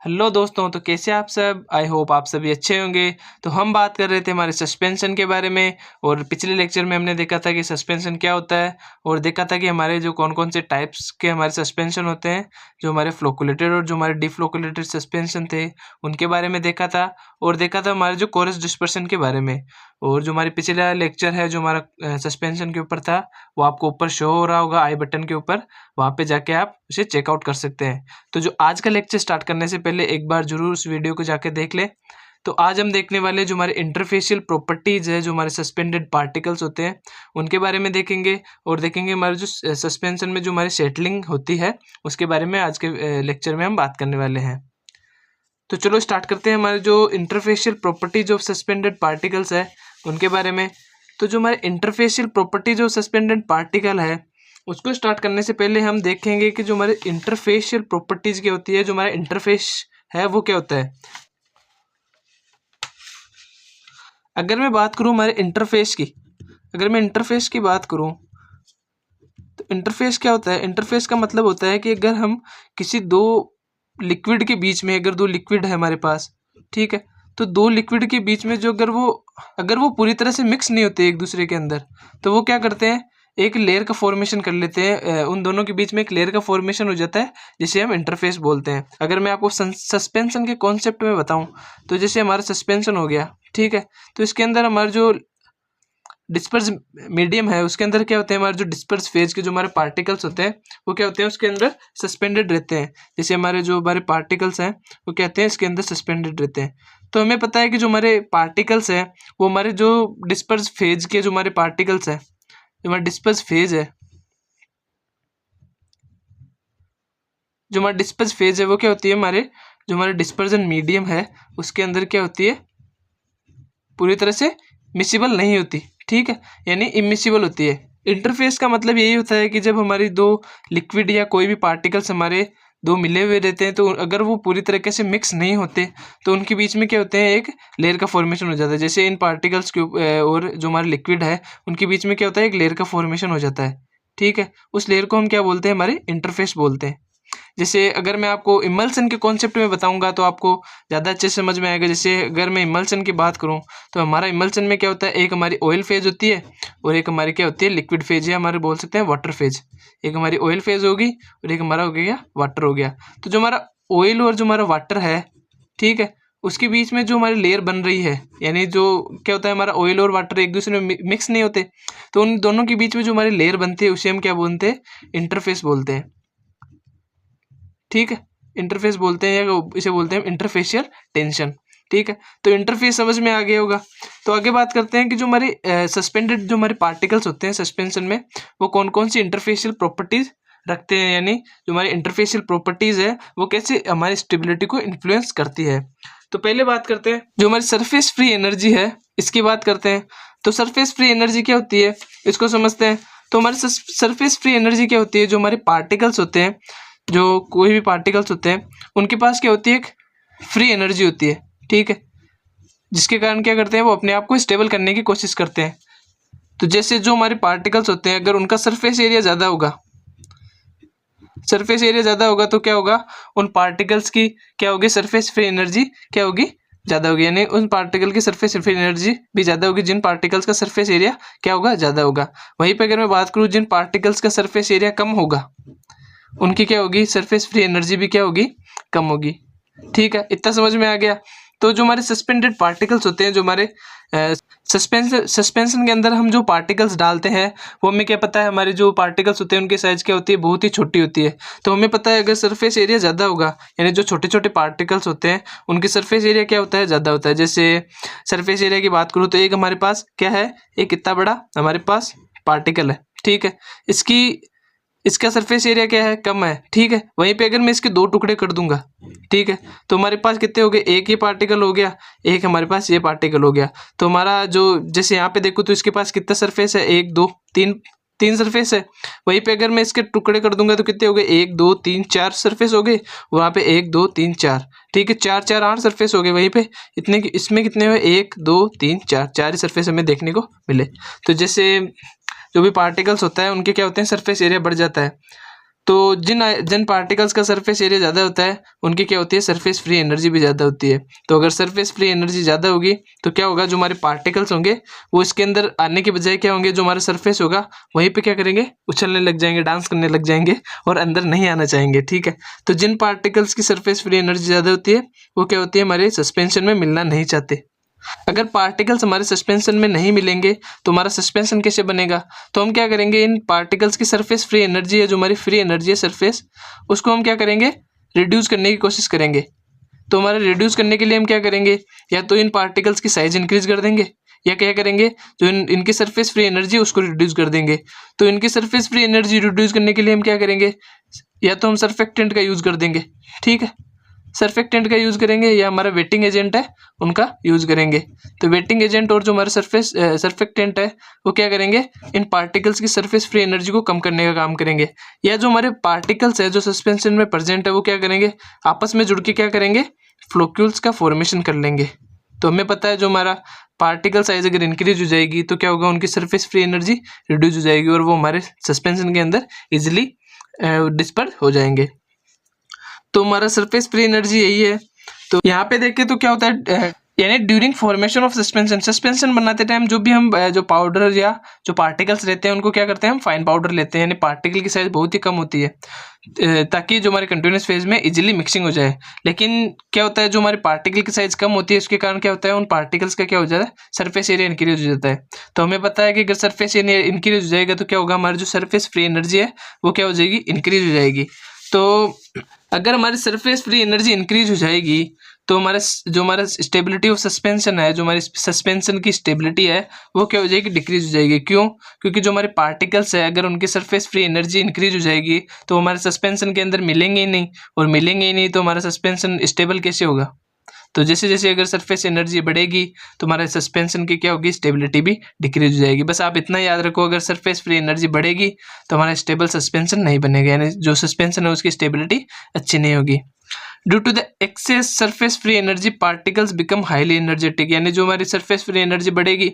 Hello दोस्तों, तो कैसे आप सब। आई होप आप सभी अच्छे होंगे। तो हम बात कर रहे थे हमारे सस्पेंशन के बारे में। और पिछले लेक्चर में हमने देखा था कि सस्पेंशन क्या होता है और देखा था कि हमारे जो कौन कौन से टाइप्स के हमारे सस्पेंशन होते हैं, जो हमारे फ्लोकुलेटेड और जो हमारे डिफ्लोकुलेटेड सस्पेंशन थे उनके बारे में देखा था। और देखा था हमारे जो कोरस डिस्पर्सन के बारे में। और जो हमारे पिछला लेक्चर है जो हमारा सस्पेंशन के ऊपर था वो आपको ऊपर शो हो रहा होगा आई बटन के ऊपर, वहाँ पे जाके आप उसे चेकआउट कर सकते हैं। तो जो आज का लेक्चर स्टार्ट करने से पहले एक बार जरूर उस वीडियो को जाके देख ले। तो आज हम देखने वाले जो हमारे इंटरफेशियल प्रॉपर्टीज है, जो हमारे सस्पेंडेड पार्टिकल्स होते हैं उनके बारे में देखेंगे। और देखेंगे हमारे जो सस्पेंशन में जो हमारी सेटलिंग होती है उसके बारे में आज के लेक्चर में हम बात करने वाले हैं। तो चलो स्टार्ट करते हैं हमारे जो interfacial properties of suspended particles है उनके बारे में। तो जो हमारे interfacial properties of suspended particle है उसको स्टार्ट करने से पहले हम देखेंगे कि जो हमारे इंटरफेशियल प्रॉपर्टीज क्या होती है, जो हमारा इंटरफेस है वो क्या होता है। अगर मैं बात करूं हमारे इंटरफेस की, अगर मैं इंटरफेस की बात करूं तो इंटरफेस क्या होता है। इंटरफेस का मतलब होता है कि अगर हम किसी दो लिक्विड के बीच में, अगर दो लिक्विड है हमारे पास, ठीक है, तो दो लिक्विड के बीच में जो अगर वो पूरी तरह से मिक्स नहीं होते एक दूसरे के अंदर, तो वो क्या करते हैं, एक लेयर का फॉर्मेशन कर लेते हैं। उन दोनों के बीच में एक लेयर का फॉर्मेशन हो जाता है जिसे हम इंटरफेस बोलते हैं। अगर मैं आपको सस्पेंशन के कॉन्सेप्ट में बताऊं तो जैसे हमारा सस्पेंशन हो गया, ठीक है, तो इसके अंदर हमारा जो डिस्पर्स मीडियम है उसके अंदर क्या होते हैं, हमारे जो डिस्पर्स फेज के जो हमारे पार्टिकल्स होते हैं वो क्या होते हैं, उसके अंदर सस्पेंडेड रहते हैं। जैसे हमारे जो हमारे पार्टिकल्स हैं वो कहते हैं इसके अंदर सस्पेंडेड रहते हैं। तो हमें पता है कि जो हमारे पार्टिकल्स हैं वो हमारे जो डिस्पर्स फेज के जो हमारे पार्टिकल्स हैं, जो हमारा डिस्पर्स फेज है, जो हमारा डिस्पर्स फेज है वो क्या होती है, हमारे जो हमारे डिस्पर्जन मीडियम है उसके अंदर क्या होती है, पूरी तरह से मिसिबल नहीं होती, ठीक है, यानी इमिसिबल होती है। इंटरफेस का मतलब यही होता है कि जब हमारी दो लिक्विड या कोई भी पार्टिकल्स हमारे दो मिले हुए रहते हैं तो अगर वो पूरी तरीके से मिक्स नहीं होते तो उनके बीच में क्या होते हैं, एक लेयर का फॉर्मेशन हो जाता है। जैसे इन पार्टिकल्स के और जो हमारे लिक्विड है उनके बीच में क्या होता है, एक लेयर का फॉर्मेशन हो जाता है, ठीक है। उस लेयर को हम क्या बोलते हैं, हमारे इंटरफेस बोलते हैं। जैसे अगर मैं आपको इमल्सन के कॉन्सेप्ट में बताऊंगा तो आपको ज़्यादा अच्छे से समझ में आएगा। जैसे अगर मैं इमल्सन की बात करूं तो हमारा इमल्सन में क्या होता है, एक हमारी ऑयल फेज होती है और एक हमारी क्या होती है, लिक्विड फेज, या हमारे बोल सकते हैं वाटर फेज। एक हमारी ऑयल फेज होगी और एक हमारा हो गया वाटर हो गया। तो जो हमारा ऑयल और जो हमारा वाटर है, ठीक है, उसके बीच में जो हमारी लेयर बन रही है, यानी जो क्या होता है, हमारा ऑयल और वाटर एक दूसरे में मिक्स नहीं होते, तो उन दोनों के बीच में जो हमारी लेयर बनती है उसे हम क्या बोलते हैं, इंटरफेस बोलते हैं, ठीक है। इंटरफेस बोलते हैं या इसे बोलते हैं इंटरफेशियल टेंशन, ठीक है। तो इंटरफेस समझ में आ गया होगा। तो आगे बात करते हैं कि जो हमारे सस्पेंडेड जो हमारे पार्टिकल्स होते हैं सस्पेंशन में, वो कौन कौन सी इंटरफेशियल प्रॉपर्टीज रखते हैं, यानी जो हमारी इंटरफेशियल प्रॉपर्टीज है वो कैसे हमारी स्टेबिलिटी को इन्फ्लुएंस करती है। तो पहले बात करते हैं जो हमारी सरफेस फ्री एनर्जी है, इसकी बात करते हैं। तो सरफेस फ्री एनर्जी क्या होती है इसको समझते हैं। तो हमारी सरफेस फ्री एनर्जी क्या होती है, जो हमारे पार्टिकल्स होते हैं, जो कोई भी पार्टिकल्स होते हैं उनके पास क्या होती है, एक फ्री एनर्जी होती है, ठीक है, जिसके कारण क्या करते हैं, वो अपने आप को स्टेबल करने की कोशिश करते हैं। तो जैसे जो हमारे पार्टिकल्स होते हैं अगर उनका सरफेस एरिया ज़्यादा होगा, सरफेस एरिया ज़्यादा होगा तो क्या होगा, उन पार्टिकल्स की क्या होगी, सरफेस फ्री एनर्जी क्या होगी, ज़्यादा होगी, यानी उन पार्टिकल की सरफेस फ्री एनर्जी भी ज़्यादा होगी जिन पार्टिकल्स का सरफेस एरिया क्या होगा, ज़्यादा होगा। वहीं पर अगर मैं बात करूँ जिन पार्टिकल्स का सरफेस एरिया कम होगा उनकी क्या होगी, सरफेस फ्री एनर्जी भी क्या होगी, कम होगी, ठीक है। इतना समझ में आ गया। तो जो हमारे सस्पेंडेड पार्टिकल्स होते हैं, जो हमारे सस्पेंशन के अंदर हम जो पार्टिकल्स डालते हैं वो हमें क्या पता है, हमारे जो पार्टिकल्स होते हैं उनकी साइज क्या होती है, बहुत ही छोटी होती है। तो हमें पता है अगर सरफेस एरिया ज़्यादा होगा, यानी जो छोटे छोटे पार्टिकल्स होते हैं उनकी सरफेस एरिया क्या होता है, ज़्यादा होता है। जैसे सरफेस एरिया की बात करूँ तो एक हमारे पास क्या है, एक इतना बड़ा हमारे पास पार्टिकल है, ठीक है, इसका सरफेस एरिया क्या है, कम है, ठीक है। वहीं पे अगर मैं इसके दो टुकड़े कर दूंगा, ठीक है, तो हमारे पास कितने हो गए, एक ये पार्टिकल हो गया, एक हमारे पास ये पार्टिकल हो गया। तो हमारा जो जैसे यहाँ पे देखो तो इसके पास कितना सरफेस है, एक दो तीन, तीन सरफेस है। वहीं पे अगर मैं इसके टुकड़े कर दूंगा तो कितने हो गए, एक दो तीन चार सरफेस हो गए, वहाँ पे एक दो तीन चार, ठीक है, चार चार आठ सरफेस हो गए। वहीं पे इतने इसमें कितने हुए, एक दो तीन चार, चार ही सरफेस हमें देखने को मिले। तो जैसे जो भी पार्टिकल्स होता है उनके क्या होते हैं, सरफेस एरिया बढ़ जाता है। तो जिन पार्टिकल्स का सरफेस एरिया ज़्यादा होता है उनकी क्या होती है, सरफेस फ्री एनर्जी भी ज़्यादा होती है। तो अगर सरफेस फ्री एनर्जी ज़्यादा होगी तो क्या होगा, जो हमारे पार्टिकल्स होंगे वो इसके अंदर आने के बजाय क्या होंगे, जो हमारा सरफेस होगा वहीं पे क्या करेंगे, उछलने लग जाएंगे, डांस करने लग जाएंगे और अंदर नहीं आना चाहेंगे। ठीक है, तो जिन पार्टिकल्स की सरफेस फ्री एनर्जी ज़्यादा होती है वो क्या होती है, हमारे सस्पेंशन में मिलना नहीं चाहते। अगर पार्टिकल्स हमारे सस्पेंशन में नहीं मिलेंगे तो हमारा सस्पेंशन कैसे बनेगा, तो हम क्या करेंगे, इन पार्टिकल्स की सरफेस फ्री एनर्जी है, जो हमारी फ्री एनर्जी है सरफेस, उसको हम क्या करेंगे, रिड्यूस करने की कोशिश करेंगे। तो हमारे रिड्यूस करने के लिए हम क्या करेंगे, या तो इन पार्टिकल्स की साइज इंक्रीज कर देंगे, या क्या करेंगे, जो इनकी सरफेस फ्री एनर्जी है उसको रिड्यूस कर देंगे। तो इनकी सरफेस फ्री एनर्जी रिड्यूस करने के लिए हम क्या करेंगे, या तो हम सर्फेक्टेंट का यूज़ कर देंगे। ठीक है, सर्फेक्टेंट का यूज़ करेंगे, या हमारा वेटिंग एजेंट है उनका यूज़ करेंगे। तो वेटिंग एजेंट और जो हमारा सर्फेक्टेंट है वो क्या करेंगे, इन पार्टिकल्स की सरफेस फ्री एनर्जी को कम करने का काम करेंगे। या जो हमारे पार्टिकल्स है जो सस्पेंशन में प्रेजेंट है वो क्या करेंगे, आपस में जुड़ के क्या करेंगे, फ्लोक्यूल्स का फॉर्मेशन कर लेंगे। तो हमें पता है जो हमारा पार्टिकल साइज अगर इंक्रीज हो जाएगी तो क्या होगा, उनकी सरफेस फ्री एनर्जी रिड्यूस हो जाएगी और वो हमारे सस्पेंशन के अंदर इजिली डिस्पर्स हो जाएंगे। तो हमारा सरफेस फ्री एनर्जी यही है। तो यहाँ पे देखें तो क्या होता है, यानी ड्यूरिंग फॉर्मेशन ऑफ सस्पेंशन बनाते टाइम जो भी हम जो पाउडर या जो पार्टिकल्स रहते हैं उनको क्या करते हैं, हम फाइन पाउडर लेते हैं, यानी पार्टिकल की साइज बहुत ही कम होती है ताकि जो हमारे कंटिन्यूस फेज में इजीली मिक्सिंग हो जाए। लेकिन क्या होता है, जो हमारे पार्टिकल की साइज कम होती है उसके कारण क्या होता है, उन पार्टिकल्स का क्या हो जाता है, सरफेस एरिया इंक्रीज हो जाता है। तो हमें पता है कि अगर सरफेस एरिया इंक्रीज हो जाएगा तो क्या होगा, हमारी जो सरफेस फ्री एनर्जी है वो क्या हो जाएगी, इंक्रीज हो जाएगी। तो अगर हमारी सरफेस फ्री एनर्जी इंक्रीज हो जाएगी तो हमारा स्टेबिलिटी ऑफ सस्पेंशन है, जो हमारी सस्पेंशन की स्टेबिलिटी है वो क्या हो जाएगी, डिक्रीज हो जाएगी। क्यों, क्योंकि जो हमारे पार्टिकल्स है अगर उनकी सरफेस फ्री एनर्जी इंक्रीज हो जाएगी तो हमारे सस्पेंशन के अंदर मिलेंगे ही नहीं, और मिलेंगे ही नहीं तो हमारा सस्पेंशन स्टेबल कैसे होगा। तो जैसे जैसे अगर सरफेस एनर्जी बढ़ेगी तो हमारे सस्पेंशन की क्या होगी, स्टेबिलिटी भी डिक्रीज हो जाएगी। बस आप इतना याद रखो, अगर सरफेस फ्री एनर्जी बढ़ेगी तो हमारा स्टेबल सस्पेंशन नहीं बनेगा, यानी जो सस्पेंशन है उसकी स्टेबिलिटी अच्छी नहीं होगी। Due to the excess surface free energy particles become highly energetic, यानी जो हमारी सरफेस फ्री एनर्जी बढ़ेगी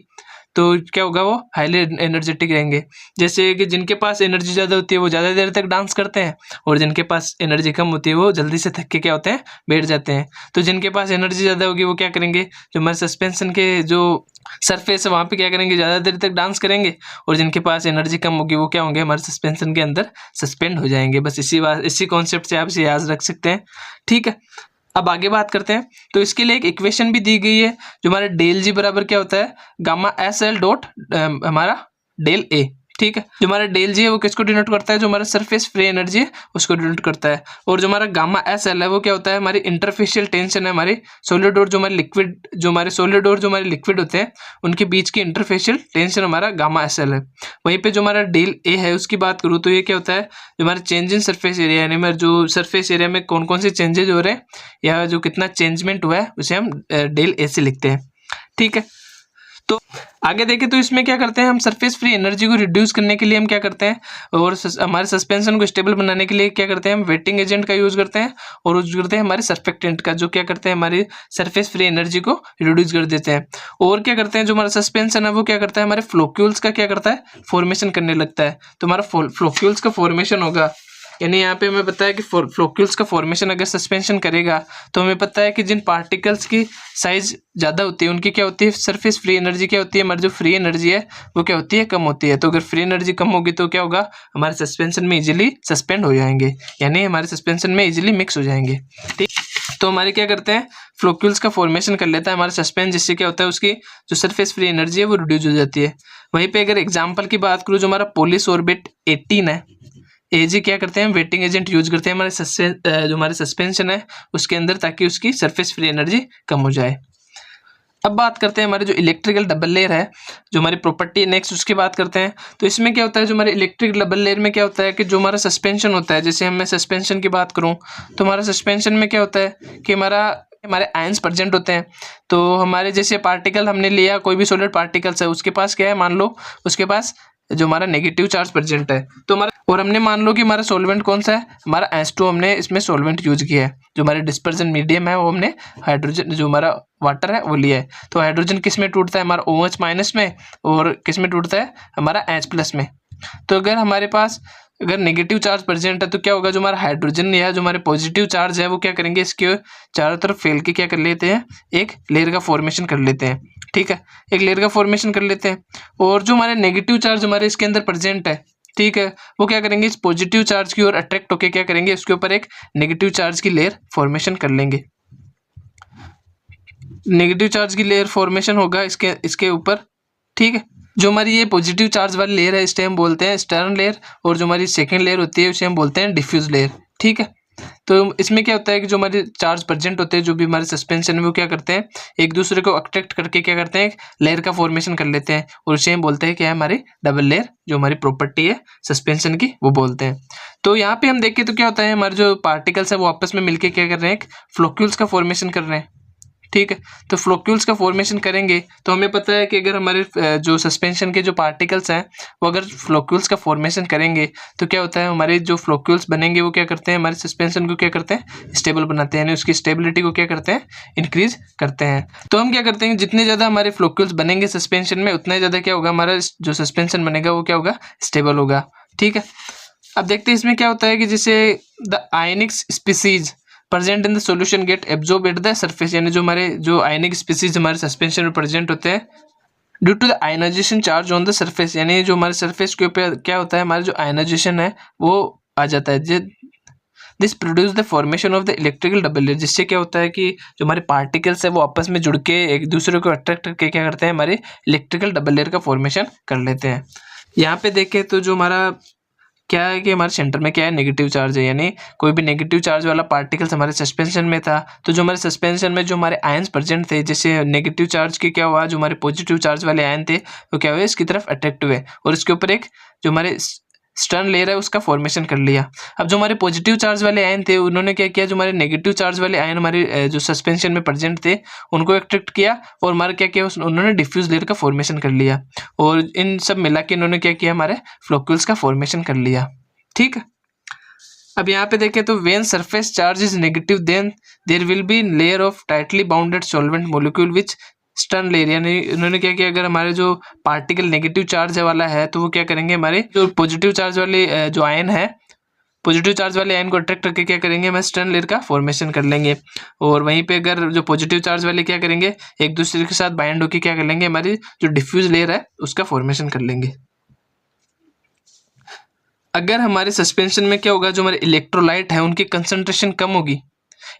तो क्या होगा, वो हाईली एनर्जेटिक रहेंगे। जैसे कि जिनके पास एनर्जी ज़्यादा होती है वो ज़्यादा देर तक डांस करते हैं, और जिनके पास एनर्जी कम होती है वो जल्दी से थक के क्या होते हैं, बैठ जाते हैं। तो जिनके पास एनर्जी ज़्यादा होगी वो क्या करेंगे, जो हमारे सस्पेंशन के जो सरफेस है वहाँ पे क्या करेंगे, ज़्यादा देर तक डांस करेंगे, और जिनके पास एनर्जी कम होगी वो क्या होंगे, हमारे सस्पेंशन के अंदर सस्पेंड हो जाएंगे। बस इसी कॉन्सेप्ट से आप इसे याद रख सकते हैं। ठीक है, अब आगे बात करते हैं। तो इसके लिए एक इक्वेशन भी दी गई है, जो हमारा डेल जी बराबर क्या होता है, गामा एस एल डॉट हमारा डेल ए। ठीक है, जो हमारा डेल जी है वो किसको डिनोट करता है, जो हमारा सरफेस फ्री एनर्जी है उसको डिनोट करता है। और जो हमारा गामा एस एल है वो क्या होता है, हमारी इंटरफेशियल टेंशन है, हमारी सॉलिड और जो हमारे लिक्विड, जो हमारे सॉलिड और जो हमारे लिक्विड होते हैं उनके बीच की इंटरफेशियल टेंशन हमारा गामा एस एल है। वहीं पे जो हमारा डेल ए है उसकी बात करूँ तो ये क्या होता है, जो हमारा चेंज इन सरफेस एरिया, यानी हमारे जो सरफेस एरिया में कौन कौन से चेंजेज हो रहे हैं या जो कितना चेंजमेंट हुआ है उसे हम डेल ए से लिखते हैं। ठीक है, तो आगे देखें तो इसमें क्या करते हैं, हम सरफेस फ्री एनर्जी को रिड्यूस करने के लिए हम क्या करते हैं, और हमारे सस्पेंशन को स्टेबल बनाने के लिए क्या करते हैं, हम वेटिंग एजेंट का यूज करते हैं, और यूज करते हैं हमारे सर्फेक्टेंट का, जो क्या करते हैं, हमारी सरफेस फ्री एनर्जी को रिड्यूस कर देते हैं। और क्या करते हैं, जो हमारा सस्पेंशन है वो क्या करता है, हमारे फ्लोक्यूल्स का क्या करता है, फॉर्मेशन करने लगता है। तो हमारा फ्लोक्यूल्स का फॉर्मेशन होगा, यानी यहाँ पे हमें पता है कि फ्लोक्यूल्स का फॉर्मेशन अगर सस्पेंशन करेगा तो हमें पता है कि जिन पार्टिकल्स की साइज ज़्यादा होती है उनकी क्या होती है, सरफेस फ्री एनर्जी क्या होती है, हमारी जो फ्री एनर्जी है वो क्या होती है, कम होती है। तो अगर फ्री एनर्जी कम होगी तो क्या होगा, हमारे सस्पेंशन में इजीली सस्पेंड हो जाएंगे, यानी हमारे सस्पेंशन में इजीली मिक्स हो जाएंगे। ठीक, तो हमारे क्या करते हैं, फ्लोक्यूल्स का फॉर्मेशन कर लेता है हमारा सस्पेंस, जिससे क्या होता है उसकी जो सरफेस फ्री एनर्जी है वो रिड्यूस हो जाती है। वहीं पे अगर एग्जांपल की बात करूँ, जो हमारा पोलिस ऑर्बिट 18 है, एजी क्या करते हैं, वेटिंग एजेंट यूज करते हैं हमारे जो हमारे सस्पेंशन है उसके अंदर, ताकि उसकी सरफेस फ्री एनर्जी कम हो जाए। अब बात करते हैं हमारे जो इलेक्ट्रिकल डबल लेयर है, जो हमारी प्रॉपर्टी है नेक्स्ट उसकी बात करते हैं। तो इसमें क्या होता है, जो हमारे इलेक्ट्रिक डबल लेयर में क्या होता है कि जो हमारा सस्पेंशन होता है, जैसे मैं सस्पेंशन की बात करूं तो हमारा सस्पेंशन में क्या होता है कि हमारे आयंस प्रेजेंट होते हैं। तो हमारे जैसे पार्टिकल हमने लिया, कोई भी सॉलिड पार्टिकल्स है उसके पास क्या है, मान लो उसके पास जो हमारा नेगेटिव चार्ज प्रेजेंट है, तो हमारा, और हमने मान लो कि हमारा सॉल्वेंट कौन सा है, हमारा H2 हमने इसमें सॉल्वेंट यूज किया है। जो हमारे डिस्पर्जन मीडियम है वो हमने हाइड्रोजन, जो हमारा वाटर है वो लिया है। तो हाइड्रोजन किस में टूटता है, हमारा OH माइनस में, और किस में टूटता है, हमारा H प्लस में। तो अगर हमारे पास अगर नेगेटिव चार्ज प्रेजेंट है तो क्या होगा, जो हमारा हाइड्रोजन या जो हमारे पॉजिटिव चार्ज है वो क्या करेंगे, इसके चारों तरफ फैल के क्या कर लेते हैं, एक लेयर का फॉर्मेशन कर लेते हैं। ठीक है, एक लेयर का फॉर्मेशन कर लेते हैं। और जो हमारे नेगेटिव चार्ज हमारे इसके अंदर प्रेजेंट है, ठीक है, वो क्या करेंगे, इस पॉजिटिव चार्ज की ओर अट्रैक्ट होकर क्या करेंगे, इसके ऊपर एक नेगेटिव चार्ज की लेयर फॉर्मेशन कर लेंगे। नेगेटिव चार्ज की लेयर फॉर्मेशन होगा इसके ऊपर। ठीक है, जो हमारी ये पॉजिटिव चार्ज वाली लेयर है इसे हम बोलते हैं स्टर्न लेयर, और जो हमारी सेकंड लेयर होती है उसे हम बोलते हैं डिफ्यूज लेयर। ठीक है, तो इसमें क्या होता है कि जो हमारे चार्ज प्रेजेंट होते हैं, जो भी हमारे सस्पेंशन में, वो क्या करते हैं, एक दूसरे को अट्रैक्ट करके क्या करते हैं, लेयर का फॉर्मेशन कर लेते हैं, और उसे हम बोलते हैं क्या है, हमारी डबल लेयर, जो हमारी प्रॉपर्टी है सस्पेंशन की, वो बोलते हैं। तो यहाँ पे हम देखें तो क्या होता है, हमारे जो पार्टिकल्स है वो आपस में मिलकर क्या कर रहे हैं, एक फ्लोक्यूल्स का फॉर्मेशन कर रहे हैं। ठीक है, तो फ्लोक्यूल्स का फॉर्मेशन करेंगे तो हमें पता है कि अगर हमारे जो सस्पेंशन के जो पार्टिकल्स हैं वो अगर फ्लोक्यूल्स का फॉर्मेशन करेंगे तो क्या होता है, हमारे जो फ्लोक्यूल्स बनेंगे वो क्या करते हैं, हमारे सस्पेंशन को क्या करते हैं, स्टेबल बनाते हैं, यानी उसकी स्टेबिलिटी को क्या करते हैं, इंक्रीज करते हैं। तो हम क्या करते हैं, जितने ज़्यादा हमारे फ्लोक्यूल्स बनेंगे सस्पेंशन में उतना ज़्यादा क्या होगा, हमारा जो सस्पेंशन बनेगा वो क्या होगा, स्टेबल होगा। ठीक है, अब देखते हैं इसमें क्या होता है कि जैसे the ionic species present in the solution get absorb at the surface, यानी जो हमारे जो आयनिक स्पीसीज हमारे सस्पेंशन में प्रेजेंट होते हैं due to the ionization charge on the surface, यानी जो हमारे सरफेस के ऊपर क्या होता है, हमारा जो आयनाइजेशन है वो आ जाता है। This produce the formation of the electrical double layer, जिससे क्या होता है कि जो हमारे पार्टिकल्स है वो आपस में जुड़ के एक दूसरे को अट्रैक्ट करके क्या करते हैं, हमारे इलेक्ट्रिकल डबल लेयर का फॉर्मेशन कर लेते हैं। यहाँ पे देखें तो जो हमारा क्या है कि हमारे सेंटर में क्या है, नेगेटिव चार्ज है, यानी कोई भी नेगेटिव चार्ज वाला पार्टिकल्स हमारे सस्पेंशन में था तो जो हमारे सस्पेंशन में जो हमारे आयंस प्रेजेंट थे, जैसे नेगेटिव चार्ज की क्या हुआ, जो हमारे पॉजिटिव चार्ज वाले आयन थे वो क्या हुए, इसकी तरफ अट्रैक्ट हुए और इसके ऊपर एक जो हमारे स्टर्न लेयर है उसका फॉर्मेशन कर लिया। अब जो हमारे पॉजिटिव चार्ज वाले आयन थे उन्होंने क्या किया, जो हमारे नेगेटिव चार्ज वाले आयन हमारे जो सस्पेंशन में प्रेजेंट थे उनको अट्रैक्ट किया और हमारे क्या किया, उन्होंने डिफ्यूज लेयर का फॉर्मेशन कर लिया और इन सब मिला के इन्होंने क्या किया, हमारे फ्लोक्यूल्स का फॉर्मेशन कर लिया। ठीक है, अब यहाँ पे देखें तो when surface charge is negative then there will be layer of tightly bounded solvent molecule which Stern layer, यानी उन्होंने क्या किया, अगर हमारे जो पार्टिकल नेगेटिव चार्ज वाला है तो वो क्या करेंगे, हमारे जो पॉजिटिव चार्ज वाले जो आयन है, पॉजिटिव चार्ज वाले आयन को अट्रैक्ट करके क्या करेंगे, हमें स्टर्न लेयर का फॉर्मेशन कर लेंगे और वहीं पे अगर जो पॉजिटिव चार्ज वाले क्या करेंगे, एक दूसरे के साथ बाइंड होकर क्या कर लेंगे, हमारी जो डिफ्यूज लेयर है उसका फॉर्मेशन कर लेंगे। अगर हमारे सस्पेंशन में क्या होगा, जो हमारे इलेक्ट्रोलाइट है उनकी कंसंट्रेशन कम होगी,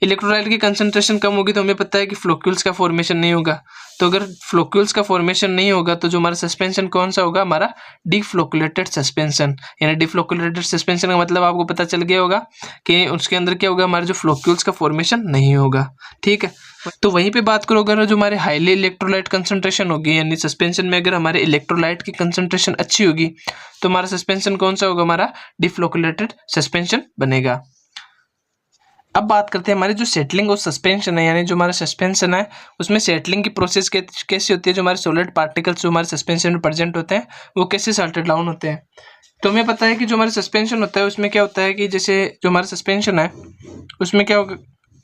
इलेक्ट्रोलाइट की कंसंट्रेशन कम होगी तो हमें पता है कि फ्लोक्यूल्स का फॉर्मेशन नहीं होगा। तो अगर फ्लोक्यूल्स का फॉर्मेशन नहीं होगा तो जो हमारा सस्पेंशन कौन सा होगा, हमारा डिफ्लोकुलेटेड सस्पेंशन, यानी डिफ्लोकुलेटेड सस्पेंशन का मतलब आपको पता चल गया होगा कि उसके अंदर क्या होगा, हमारे जो फ्लोक्यूल्स का फॉर्मेशन नहीं होगा। ठीक है, तो वहीं पे बात करो, अगर जो हमारे हाईली इलेक्ट्रोलाइट कंसंट्रेशन होगी, यानी सस्पेंशन में अगर हमारे इलेक्ट्रोलाइट की कंसंट्रेशन अच्छी होगी तो हमारा सस्पेंशन कौन सा होगा, हमारा डिफ्लोकुलेटेड सस्पेंशन बनेगा। अब बात करते हैं हमारे जो सेटलिंग ऑफ सस्पेंशन है, यानी जो हमारा सस्पेंशन है उसमें सेटलिंग की प्रोसेस कैसे होती है, जो हमारे सॉलिड पार्टिकल्स जो हमारे सस्पेंशन में प्रेजेंट होते हैं वो कैसे सेटल डाउन होते हैं। तो हमें पता है कि जो हमारा सस्पेंशन होता है उसमें क्या होता है कि जैसे जो हमारा सस्पेंशन है उसमें क्या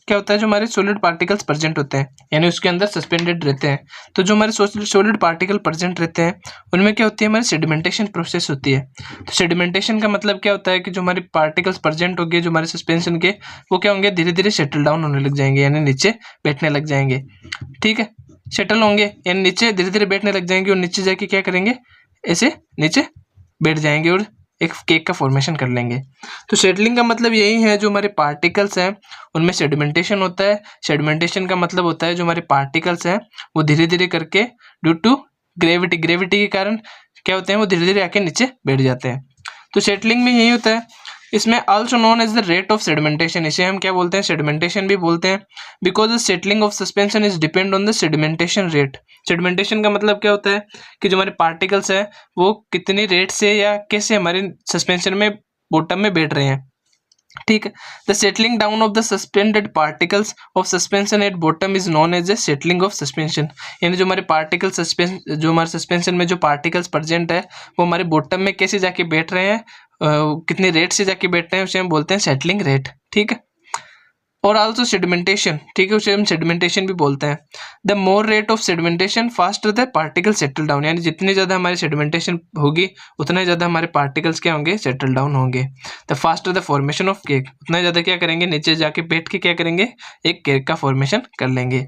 होता है, जो हमारे सॉलिड पार्टिकल्स प्रेजेंट होते हैं यानी उसके अंदर सस्पेंडेड रहते हैं। तो जो हमारे सॉलिड पार्टिकल प्रेजेंट रहते हैं उनमें क्या होती है, हमारी सेडिमेंटेशन प्रोसेस होती है। तो सेडिमेंटेशन का मतलब क्या होता है कि जो हमारे पार्टिकल्स प्रेजेंट होंगे जो हमारे सस्पेंशन के, वो क्या होंगे, धीरे धीरे सेटल डाउन होने लग जाएंगे, यानी नीचे बैठने लग जाएंगे। ठीक है, सेटल होंगे यानी नीचे धीरे धीरे बैठने लग जाएंगे और नीचे जाके क्या करेंगे, ऐसे नीचे बैठ जाएंगे और एक केक का फॉर्मेशन कर लेंगे। तो सेटलिंग का मतलब यही है, जो हमारे पार्टिकल्स हैं उनमें सेडिमेंटेशन होता है। सेडिमेंटेशन का मतलब होता है जो हमारे पार्टिकल्स हैं वो धीरे धीरे करके ड्यू टू ग्रेविटी के कारण क्या होते हैं, वो धीरे धीरे आके नीचे बैठ जाते हैं। तो सेटलिंग में यही होता है। इसमें also known as the rate of sedimentation, इसे हम क्या बोलते हैं, सेडिमेंटेशन भी बोलते हैं। Because the settling of suspension is depend on the sedimentation rate. Sedimentation का मतलब क्या होता है कि जो हमारे पार्टिकल्स हैं वो कितनी रेट से या कैसे हमारे सस्पेंशन में बॉटम में बैठ रहे हैं। ठीक है, the settling down of the suspended particles of suspension at bottom is known as a settling of suspension. यानी जो हमारे पार्टिकल जो हमारे सस्पेंशन में जो पार्टिकल्स प्रेजेंट है वो हमारे बॉटम में कैसे जाके बैठ रहे हैं, कितने रेट से जाके बैठ रहे हैं, उसे हम बोलते हैं सेटलिंग रेट। ठीक है, और आल्सो सेडिमेंटेशन, ठीक है, उसे हम सेडिमेंटेशन भी बोलते हैं। The more rate of sedimentation faster the particle settle down, यानी जितनी ज़्यादा हमारी सेडिमेंटेशन होगी उतना ज़्यादा हमारे पार्टिकल्स क्या होंगे, सेटल डाउन होंगे। The faster the formation of cake, उतना ज़्यादा क्या करेंगे, नीचे जाके बैठ के क्या करेंगे, एक केक का फॉर्मेशन कर लेंगे।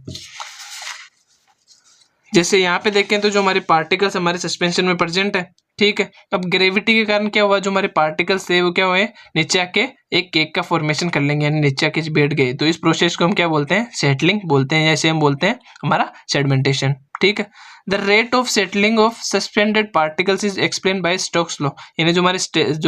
जैसे यहाँ पे देखें तो जो हमारे पार्टिकल्स हमारे सस्पेंशन में प्रेजेंट है, ठीक है। अब ग्रेविटी के कारण क्या हुआ, जो हमारे पार्टिकल्स थे वो क्या हुए, नीचे आके एक केक का फॉर्मेशन कर लेंगे, यानी नीचे आके बैठ गए। तो इस प्रोसेस को हम क्या बोलते हैं, सेटलिंग बोलते हैं, जैसे हम बोलते हैं हमारा सेडिमेंटेशन, ठीक है। The rate of settling of suspended particles is explain by Stokes law, यानी जो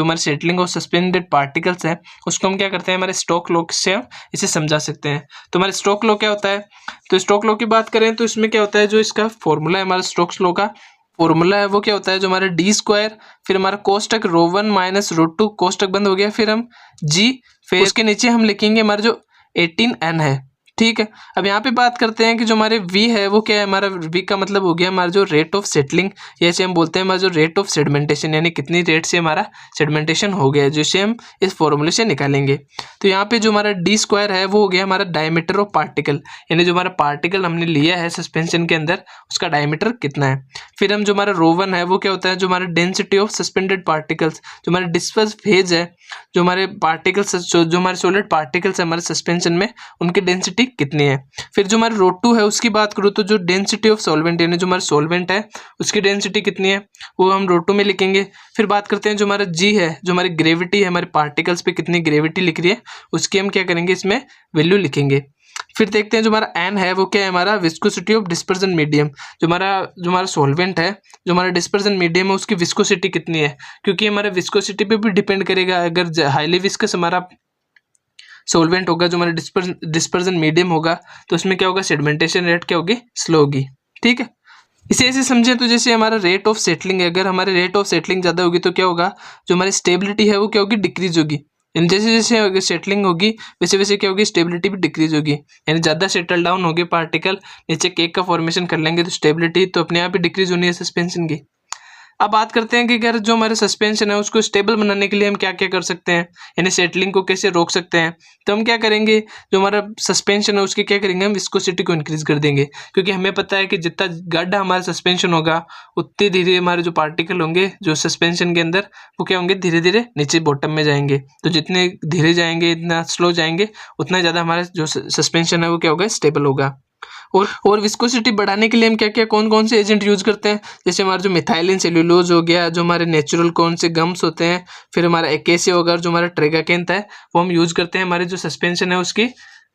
हमारे सेटलिंग ऑफ सस्पेंडेड पार्टिकल्स है उसको हम क्या करते हैं, हमारे स्टोक्स लॉ से हम इसे समझा सकते हैं। तो हमारे स्टोक्स लॉ क्या होता है, तो स्टोक्स लॉ की बात करें तो इसमें क्या होता है, जो इसका फॉर्मूला है, हमारे स्टोक्स लॉ का फॉर्मूला है वो क्या होता है, जो हमारा डी स्क्वायर, फिर हमारा कोष्टक रो1 माइनस रो2, कोष्टक बंद हो गया, फिर हम जी, फिर उसके नीचे हम लिखेंगे हमारा जो 18n है, ठीक है। अब यहाँ पे बात करते हैं कि जो हमारे v है वो क्या है, हमारा v का मतलब हो गया हमारा जो रेट ऑफ सेटलिंग, जैसे हम बोलते हैं हमारा जो रेट ऑफ सेडिमेंटेशन, यानी कितनी रेट से हमारा सेडिमेंटेशन हो गया है, जिसे हम इस फॉर्मूले से निकालेंगे। तो यहाँ पे जो हमारा डी स्क्वायर है वो हो गया हमारा डायमीटर ऑफ पार्टिकल, यानी जो हमारा पार्टिकल हमने लिया है सस्पेंशन के अंदर उसका डायमीटर कितना है। फिर हम जो हमारा रो1 है वो क्या होता है, जो हमारा डेंसिटी ऑफ सस्पेंडेड पार्टिकल्स, जो हमारे डिस्पर्स फेज है, जो हमारे पार्टिकल्स, जो हमारे सॉलिड पार्टिकल्स है हमारे सस्पेंशन में, उनकी डेंसिटी कितनी है। फिर जो हमारे रो2 है उसकी बात करूँ तो जो डेंसिटी ऑफ सॉल्वेंट, यानी जो हमारा सॉल्वेंट है उसकी डेंसिटी कितनी है वो हम रो2 में लिखेंगे। फिर बात करते हैं जो हमारा जी है, जो हमारी ग्रेविटी है, हमारे पार्टिकल्स पे कितनी ग्रेविटी लिख रही है उसकी हम क्या करेंगे, इसमें वैल्यू लिखेंगे। फिर देखते हैं जो हमारा एन है वो क्या है, हमारा विस्कोसिटी ऑफ डिस्पर्जन मीडियम, जो हमारा सॉल्वेंट है, जो हमारा डिस्पर्जन मीडियम है उसकी विस्कोसिटी कितनी है, क्योंकि हमारा विस्कोसिटी पे भी डिपेंड करेगा। अगर हाईली विस्कस हमारा सॉल्वेंट होगा, जो हमारा डिस्पर्जन मीडियम होगा, तो उसमें क्या होगा, सेडिमेंटेशन रेट क्या होगी, स्लो होगी, ठीक है। इसे ऐसे समझें तो जैसे हमारा रेट ऑफ सेटलिंग है, अगर हमारे रेट ऑफ सेटलिंग ज़्यादा होगी तो क्या होगा, जो हमारी स्टेबिलिटी है वो क्या होगी, डिक्रीज होगी। यानी जैसे जैसे अगर सेटलिंग होगी वैसे वैसे क्या होगी, स्टेबिलिटी भी डिक्रीज होगी, यानी ज़्यादा सेटल डाउन होगी पार्टिकल, नीचे केक का फॉर्मेशन कर लेंगे तो स्टेबिलिटी तो अपने आप ही डिक्रीज होनी है सस्पेंशन की। अब बात करते हैं कि अगर जो हमारे सस्पेंशन है उसको स्टेबल बनाने के लिए हम क्या क्या कर सकते हैं, यानी सेटलिंग को कैसे रोक सकते हैं। तो हम क्या करेंगे, जो हमारा सस्पेंशन है उसके क्या करेंगे, हम विस्कोसिटी को इंक्रीज कर देंगे, क्योंकि हमें पता है कि जितना गड्ढा हमारा सस्पेंशन होगा उतनी धीरे हमारे जो पार्टिकल होंगे जो सस्पेंशन के अंदर वो क्या होंगे, धीरे धीरे नीचे बॉटम में जाएंगे। तो जितने धीरे जाएंगे, इतना स्लो जाएंगे, उतना ज़्यादा हमारा जो सस्पेंशन है वो क्या होगा, स्टेबल होगा। और विस्कोसिटी बढ़ाने के लिए हम क्या क्या कौन कौन से एजेंट यूज करते हैं, जैसे हमारा जो मिथाइलिन सेल्यूलोज हो गया, जो हमारे नेचुरल कौन से गम्स होते हैं, फिर हमारा एकेसिया होगा, जो हमारा ट्रेगाकेंथ है वो हम यूज करते हैं हमारे जो सस्पेंशन है उसकी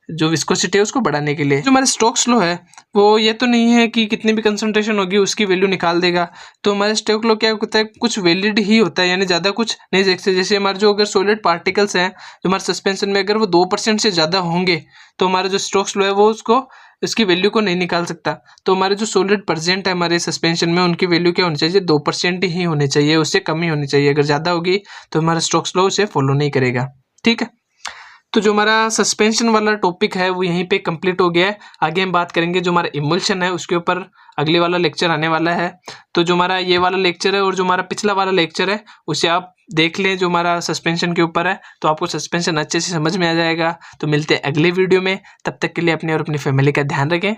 जो विस्कोसिटी है उसको बढ़ाने के लिए। जो हमारे स्टोक्स लॉ है वो ये तो नहीं है कि कितनी भी कंसंट्रेशन होगी उसकी वैल्यू निकाल देगा। तो हमारे स्टोक्स लॉ क्या होता है, कुछ वैलिड ही होता है, यानी ज़्यादा कुछ नहीं देखते। जैसे हमारे जो अगर सॉलिड पार्टिकल्स हैं जो हमारे सस्पेंशन में अगर वो 2% से ज़्यादा होंगे तो हमारा जो स्टोक्स लॉ है वो इसकी वैल्यू को नहीं निकाल सकता। तो हमारे जो सॉलिड प्रेजेंट है हमारे सस्पेंशन में उनकी वैल्यू क्या होनी चाहिए, 2% ही होनी चाहिए, उससे कम ही होनी चाहिए। अगर ज़्यादा होगी तो हमारा स्टोक्स लॉ उसे फॉलो नहीं करेगा, ठीक है। तो जो हमारा सस्पेंशन वाला टॉपिक है वो यहीं पे कंप्लीट हो गया है। आगे हम बात करेंगे जो हमारा इमल्शन है उसके ऊपर अगले वाला लेक्चर आने वाला है। तो जो हमारा ये वाला लेक्चर है और जो हमारा पिछला वाला लेक्चर है उसे आप देख लें, जो हमारा सस्पेंशन के ऊपर है, तो आपको सस्पेंशन अच्छे से समझ में आ जाएगा। तो मिलते हैं अगले वीडियो में, तब तक के लिए अपने और अपनी फैमिली का ध्यान रखें।